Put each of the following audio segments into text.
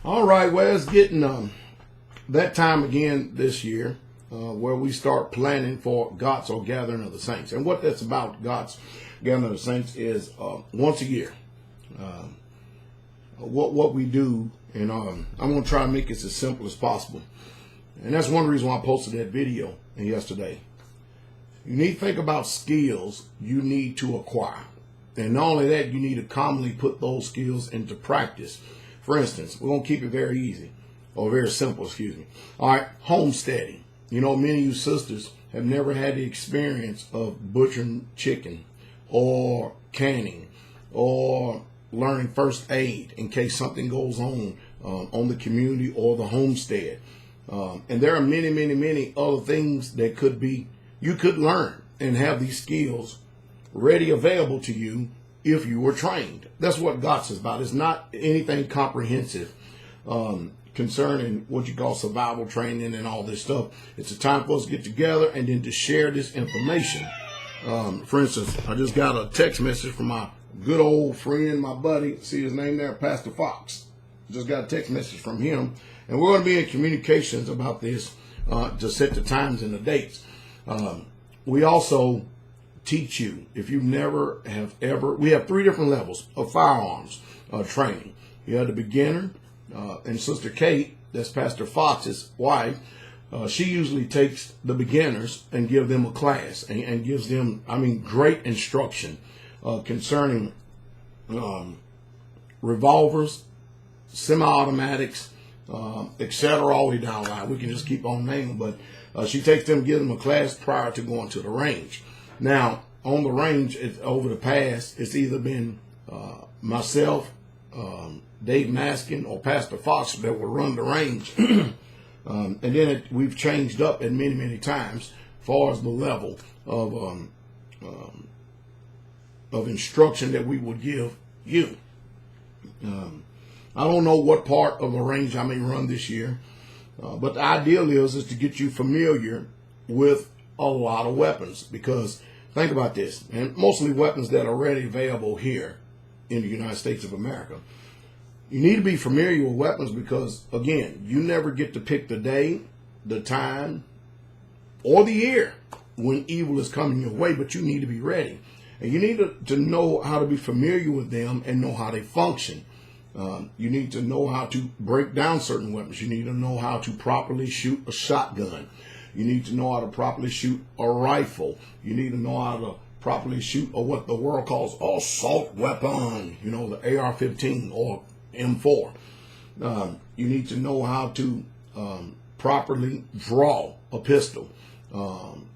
All right, well, it's getting that time again this year where we start planning for G.O.T.S or Gathering of the Saints. And what that's about, G.O.T.S, Gathering of the Saints, is once a year. What we do, and I'm going to try to make it as simple as possible. And that's one reason why I posted that video yesterday. You need to think about skills you need to acquire. And not only that, you need to commonly put those skills into practice. For instance, we're going to keep it very easy, or very simple, excuse me. All right, homesteading. You know, many of you sisters have never had the experience of butchering chicken or canning or learning first aid in case something goes on the community or the homestead. And there are many, many, many other things that you could learn and have these skills ready available to you if you were trained. That's what G.O.T.S is about. It's not anything comprehensive concerning what you call survival training and all this stuff. It's a time for us to get together and then to share this information. For instance, I just got a text message from my good old friend, my buddy, see his name there, Pastor Fox. Just got a text message from him. And we're going to be in communications about this to set the times and the dates. We also teach you, if you never have ever, we have 3 different levels of firearms training. You have the beginner, and Sister Kate, that's Pastor Fox's wife, she usually takes the beginners and give them a class and gives them, great instruction concerning revolvers, semi-automatics, etc. all the way down the line. We can just keep on naming, but she takes them, gives them a class prior to going to the range. Now, on the range, over the past, it's either been myself, Dave Maskin, or Pastor Fox that will run the range. And then we've changed up at many, many times as far as the level of instruction that we would give you. I don't know what part of the range I may run this year, but the ideal is to get you familiar with a lot of weapons, because think about this, and mostly weapons that are already available here in the United States of America. You need to be familiar with weapons because, again, you never get to pick the day, the time, or the year when evil is coming your way, but you need to be ready. And you need to know how to be familiar with them and know how they function. You need to know how to break down certain weapons. You need to know how to properly shoot a shotgun. You need to know how to properly shoot a rifle. You need to know how to properly shoot what the world calls assault weapon, the AR-15 or M4. You need to know how to properly draw a pistol,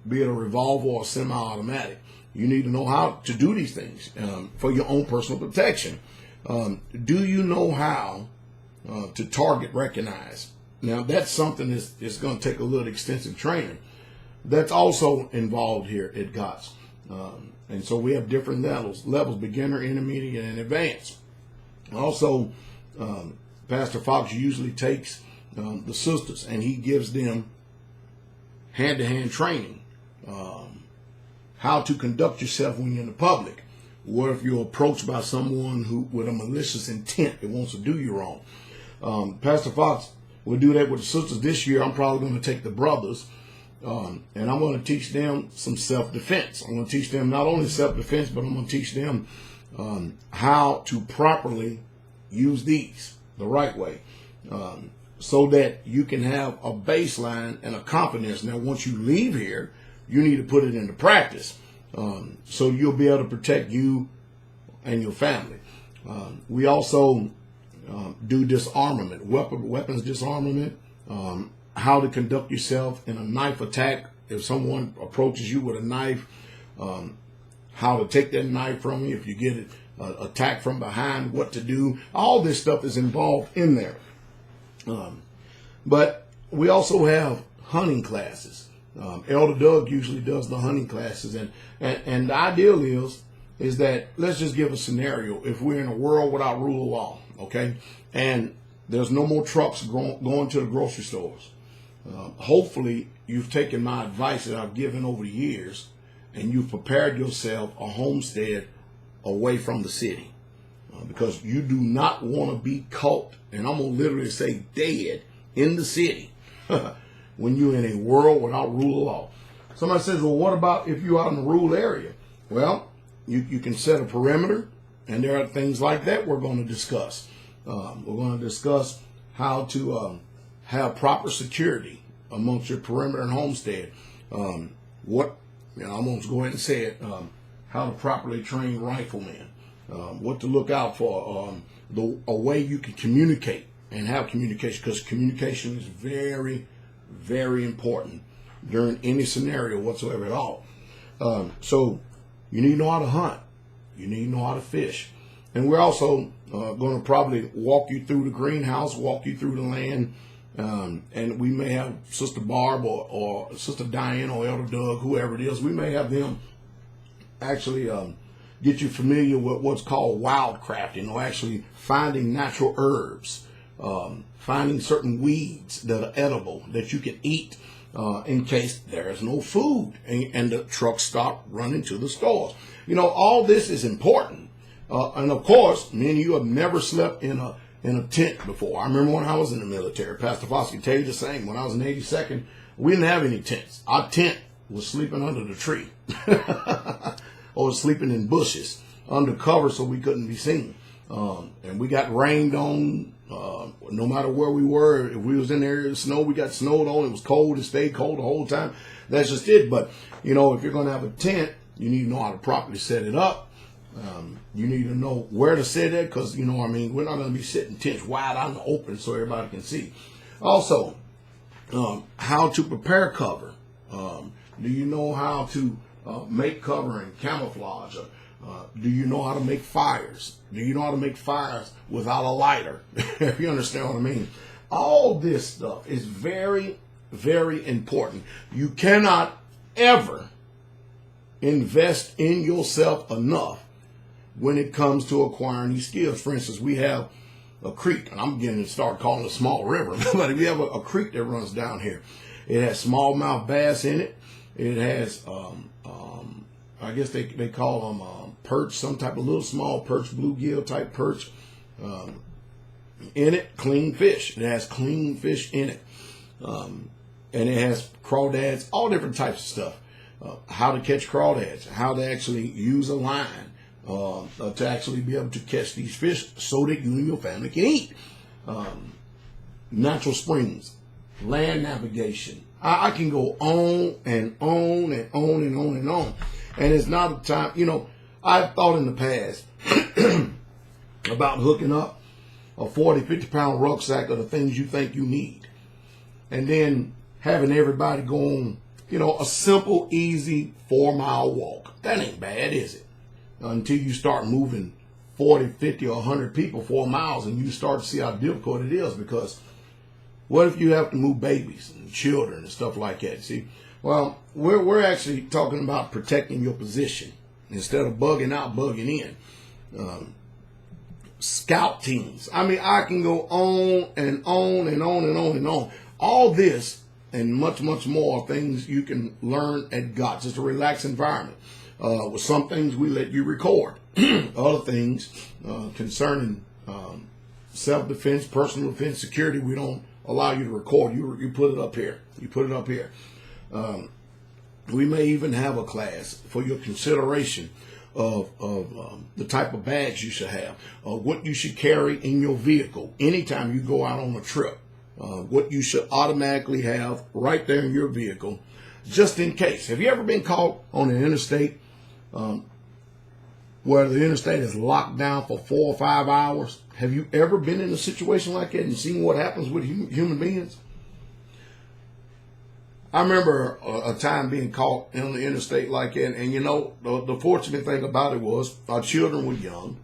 be it a revolver or a semi-automatic. You need to know how to do these things for your own personal protection. Do you know how to target recognize? Now, that's something that's going to take a little extensive training. That's also involved here at G.O.T.S. And so we have different levels, beginner, intermediate, and advanced. Also, Pastor Fox usually takes the sisters and he gives them hand-to-hand training. How to conduct yourself when you're in the public. What if you're approached by someone who with a malicious intent that wants to do you wrong? Pastor Fox will do that with the sisters. This year, I'm probably going to take the brothers, and I'm going to teach them some self-defense. I'm going to teach them not only self-defense, but I'm going to teach them how to properly use these the right way, so that you can have a baseline and a confidence. Now, once you leave here, you need to put it into practice, so you'll be able to protect you and your family. We also do disarmament, weapons disarmament, how to conduct yourself in a knife attack. If someone approaches you with a knife, how to take that knife from you. If you get it attacked from behind, what to do. All this stuff is involved in there. But we also have hunting classes. Elder Doug usually does the hunting classes, and the ideal is that, let's just give a scenario. If we're in a world without rule of law, okay, and there's no more trucks going to the grocery stores, hopefully you've taken my advice that I've given over the years, and you've prepared yourself a homestead away from the city. because you do not want to be caught, and I'm going to literally say dead, in the city when you're in a world without rule of law. Somebody says, well, what about if you're out in a rural area? Well, you can set a perimeter, and there are things like that we're going to discuss. We're going to discuss how to have proper security amongst your perimeter and homestead. I'm going to go ahead and say it, how to properly train riflemen, what to look out for, a way you can communicate and have communication, because communication is very, very important during any scenario whatsoever at all. So you need to know how to hunt. You need to know how to fish. And we're also going to probably walk you through the greenhouse, walk you through the land, and we may have Sister Barb or Sister Diane or Elder Doug, whoever it is, we may have them actually get you familiar with what's called wildcrafting, or actually finding natural herbs, finding certain weeds that are edible that you can eat in case there's no food and the trucks stop running to the stores. All this is important. And of course, me and you have never slept in a tent before. I remember when I was in the military, Pastor Foss can tell you the same. When I was in 82nd, we didn't have any tents. Our tent was sleeping under the tree or sleeping in bushes under cover so we couldn't be seen. And we got rained on no matter where we were. If we was in the area of snow, we got snowed on. It was cold. It stayed cold the whole time. That's just it. But, if you're going to have a tent, you need to know how to properly set it up. You need to know where to sit it, because, we're not going to be sitting tents wide out in the open so everybody can see. Also, how to prepare cover. Do you know how to make cover and camouflage? Do you know how to make fires? Do you know how to make fires without a lighter? If you understand what I mean. All this stuff is very, very important. You cannot ever invest in yourself enough when it comes to acquiring these skills. For instance, we have a creek, and I'm beginning to start calling it a small river, but we have a creek that runs down here. It has smallmouth bass in it. It has, I guess they call them perch, some type of little small perch, bluegill type perch in it, clean fish. It has clean fish in it. And it has crawdads, all different types of stuff. How to catch crawdads, how to actually use a line to actually be able to catch these fish so that you and your family can eat. Natural springs, land navigation. I can go on and on and on and on and on. And it's not a time, I've thought in the past about hooking up a 40, 50-pound rucksack of the things you think you need. And then having everybody go on, a simple, easy 4-mile walk. That ain't bad, is it? Until you start moving 40, 50, or 100 people 4 miles, and you start to see how difficult it is. Because what if you have to move babies and children and stuff like that? See, well, we're actually talking about protecting your position instead of bugging out, bugging in. Scout teams. I can go on and on and on and on and on. All this and much, much more things you can learn at G.O.T.S. It's a relaxed environment. With some things we let you record. Other things concerning self-defense, personal defense, security, we don't allow you to record. You put it up here. You put it up here. We may even have a class for your consideration of the type of bags you should have, what you should carry in your vehicle anytime you go out on a trip, what you should automatically have right there in your vehicle, just in case. Have you ever been caught on an interstate where the interstate is locked down for 4 or 5 hours? Have you ever been in a situation like that and seen what happens with human beings? I remember a time being caught on the interstate like that, and the fortunate thing about it was our children were young,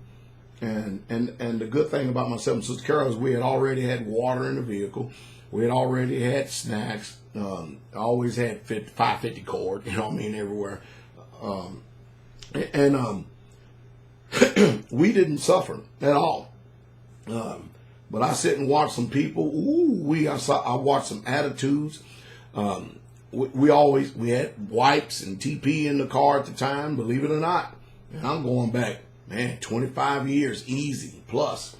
and the good thing about myself and Sister Carol is we had already had water in the vehicle, we had already had snacks, always had 550 cord, everywhere, and we didn't suffer at all. But I sit and watch some people. I watched some attitudes. We had wipes and TP in the car at the time, believe it or not. And I'm going back man, 25 years, easy, plus.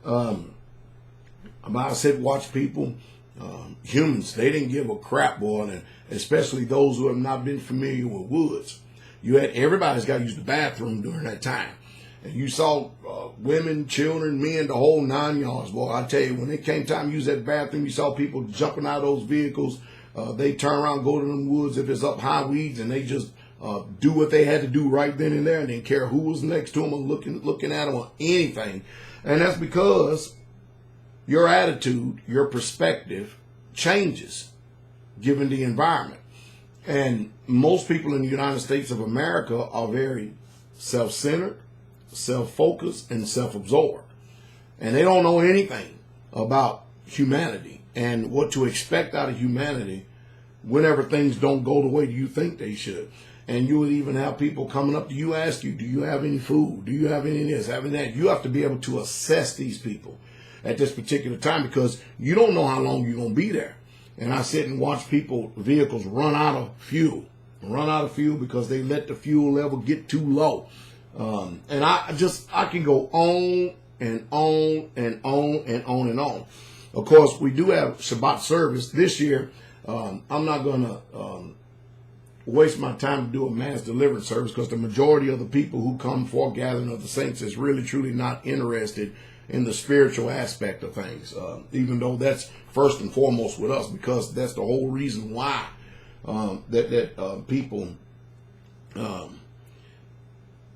I said, watch people, humans, they didn't give a crap, boy, and especially those who have not been familiar with woods. Everybody's got to use the bathroom during that time. And you saw women, children, men, the whole 9 yards, boy. I tell you, when it came time to use that bathroom, you saw people jumping out of those vehicles. They turn around, go to them woods if it's up high weeds, and they just do what they had to do right then and there, and didn't care who was next to them or looking at them or anything. And that's because your attitude, your perspective changes given the environment. And most people in the United States of America are very self-centered, self-focused, and self-absorbed. And they don't know anything about humanity and what to expect out of humanity whenever things don't go the way you think they should. And you would even have people coming up to you, ask you, do you have any food? Do you have any of this, having that? You have to be able to assess these people at this particular time because you don't know how long you're going to be there. And I sit and watch vehicles run out of fuel because they let the fuel level get too low. And I can go on and on and on and on and on. Of course, we do have Shabbat service this year. I'm not going to waste my time to do a mass deliverance service because the majority of the people who come for gathering of the saints is really, truly not interested in the spiritual aspect of things, even though that's first and foremost with us, because that's the whole reason why people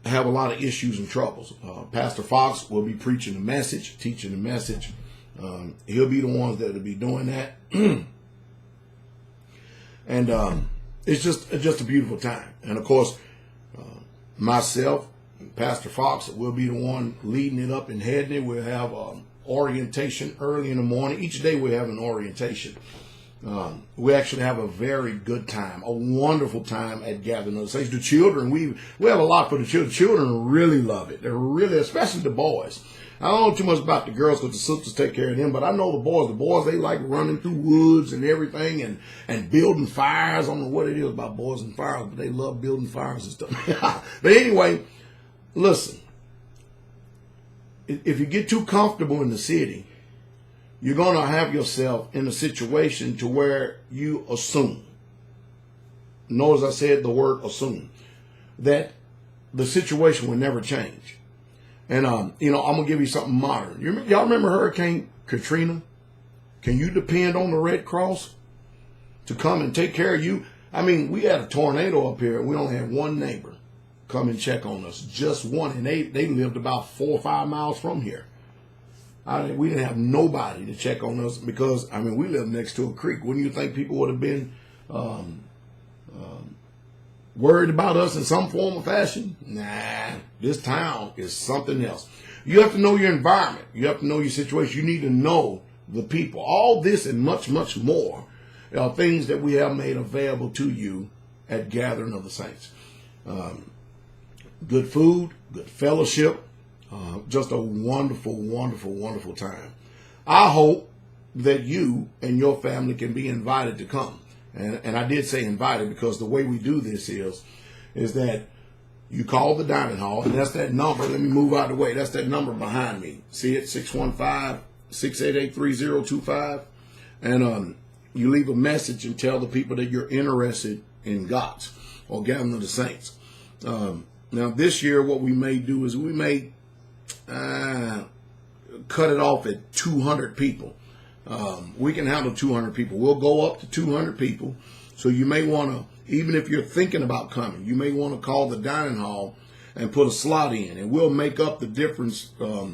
have a lot of issues and troubles. Pastor Fox will be preaching the message, teaching the message. He'll be the ones that will be doing that. And it's just a beautiful time. And of course, myself, Pastor Fox will be the one leading it up and heading it. We'll have orientation early in the morning. Each day we have an orientation. We actually have a very good time, a wonderful time at Gathering of the Saints. The children, we have a lot for the children. Children really love it. They're really, especially the boys. I don't know too much about the girls because the sisters take care of them, but I know the boys. The boys, they like running through woods and everything and building fires. I don't know what it is about boys and fires, but they love building fires and stuff. But anyway, listen, if you get too comfortable in the city, you're going to have yourself in a situation to where you assume, notice I said the word assume, that the situation will never change. And, I'm going to give you something modern. Y'all remember Hurricane Katrina? Can you depend on the Red Cross to come and take care of you? I mean, we had a tornado up here and we only had one neighbor come and check on us, just one. And they lived about 4 or 5 miles from here. We didn't have nobody to check on us because, we lived next to a creek. Wouldn't you think people would have been worried about us in some form or fashion? Nah, this town is something else. You have to know your environment. You have to know your situation. You need to know the people. All this and much, much more are things that we have made available to you at Gathering of the Saints. Good food, good fellowship, just a wonderful, wonderful, wonderful time. I hope that you and your family can be invited to come. And I did say invited because the way we do this is that you call the dining hall, and that's that number. Let me move out of the way. That's that number behind me. See it? 615-688-3025. And you leave a message and tell the people that you're interested in G.O.T.S or Gathering of the Saints. Now, this year, what we may do is we may cut it off at 200 people. We can handle 200 people. We'll go up to 200 people. So you may want to, even if you're thinking about coming, you may want to call the dining hall and put a slot in. And we'll make up the difference for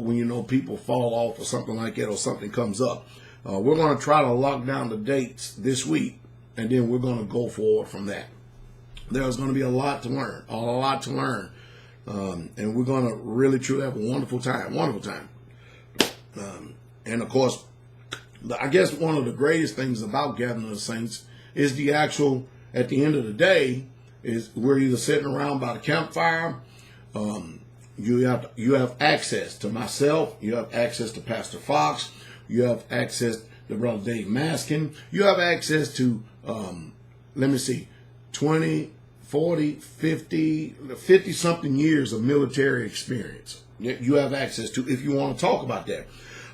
when, people fall off or something like that or something comes up. We're going to try to lock down the dates this week, and then we're going to go forward from that. There's going to be a lot to learn, and we're going to really, truly have a wonderful time. And of course, I guess one of the greatest things about Gathering of the Saints is the actual, at the end of the day, is we're either sitting around by the campfire. You have access to myself. You have access to Pastor Fox. You have access to Brother Dave Maskin. You have access to, 25 40, 50 something years of military experience that you have access to if you want to talk about that.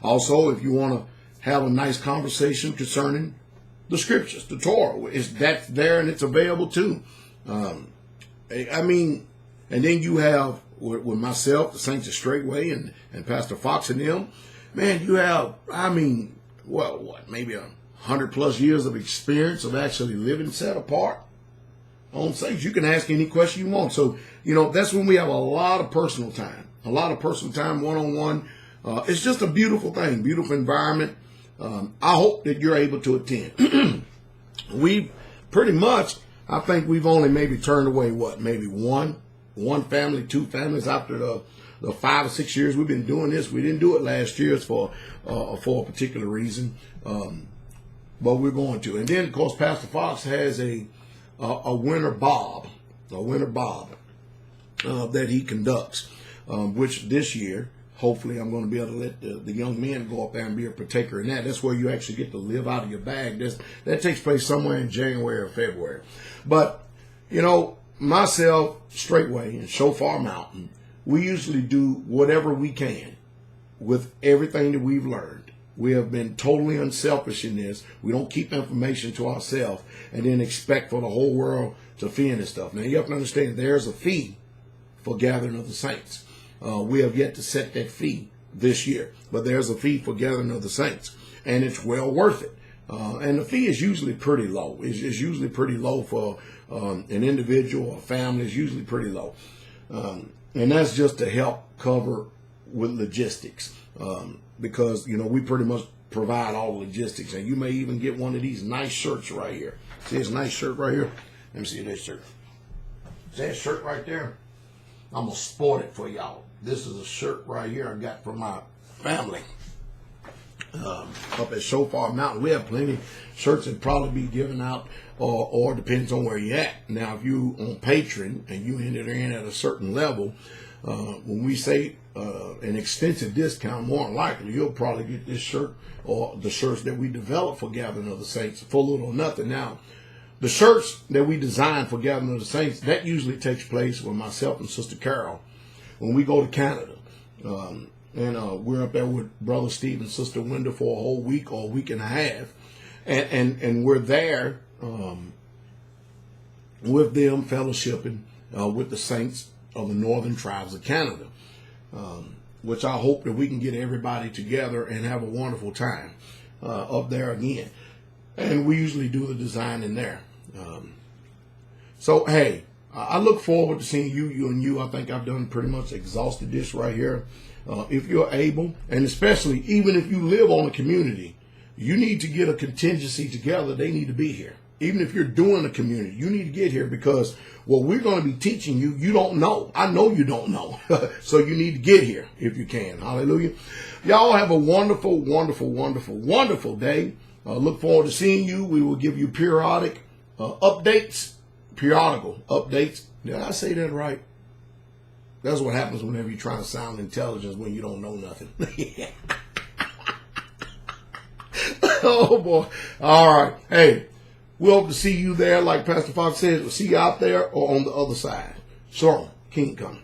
Also, if you want to have a nice conversation concerning the scriptures, the Torah, that's there and it's available too. I mean, and then you have with myself, the Saints of Straightway, and Pastor Fox and them, man, you have, I mean, well, what, maybe 100+ years of experience of actually living set apart on Saints. You can ask any question you want. So, you know, that's when we have a lot of personal time, one-on-one. It's just a beautiful thing, beautiful environment. I hope that you're able to attend. We pretty much, I think we've only maybe turned away, maybe one family, two families after the 5 or 6 years we've been doing this. We didn't do it last year for a particular reason, but we're going to. And then, of course, Pastor Fox has a winter bob that he conducts, which this year, hopefully, I'm going to be able to let the young men go up there and be a partaker in that. That's where you actually get to live out of your bag. That takes place somewhere in January or February. But, you know, myself, Straightway, and Shofar Mountain, we usually do whatever we can with everything that we've learned. We have been totally unselfish in this. We don't keep information to ourselves and then expect for the whole world to fee in this stuff. Now, you have to understand there's a fee for gathering of the saints. We have yet to set that fee this year, but there's a fee for gathering of the saints, and it's well worth it. And the fee is usually pretty low. It's usually pretty low for an individual or family. It's usually pretty low. And that's just to help cover with logistics, because, you know, we pretty much provide all the logistics. And you may even get one of these nice shirts right here. See this nice shirt right here? Let me see this shirt. See that shirt right there? I'm going to sport it for y'all. This is a shirt right here I got from my family up at Shofar Mountain. We have plenty of shirts that probably be given out, or depends on where you're at. Now, if you on Patreon and you enter in at a certain level, when we say an extensive discount, more than likely you'll probably get this shirt or the shirts that we develop for Gathering of the Saints for little or nothing. Now, the shirts that we design for Gathering of the Saints, that usually takes place with myself and Sister Carol when we go to Canada. And we're up there with Brother Steve and Sister Wenda for a whole week or a week and a half. And we're there with them fellowshipping with the saints of the northern tribes of Canada, which I hope that we can get everybody together and have a wonderful time up there again. And we usually do the design in there. So, hey, I look forward to seeing you. I think I've done pretty much exhausted this right here. If you're able, and especially even if you live on a community, you need to get a contingency together. They need to be here. Even if you're doing a community, you need to get here, because what we're going to be teaching you, you don't know. I know you don't know. So you need to get here if you can. Hallelujah. Y'all have a wonderful, wonderful, wonderful, wonderful day. Look forward to seeing you. We will give you periodical updates. Did I say that right? That's what happens whenever you try to sound intelligent when you don't know nothing. Oh, boy. All right. Hey, we hope to see you there. Like Pastor Fox says, we'll see you out there or on the other side. Shalom. King coming.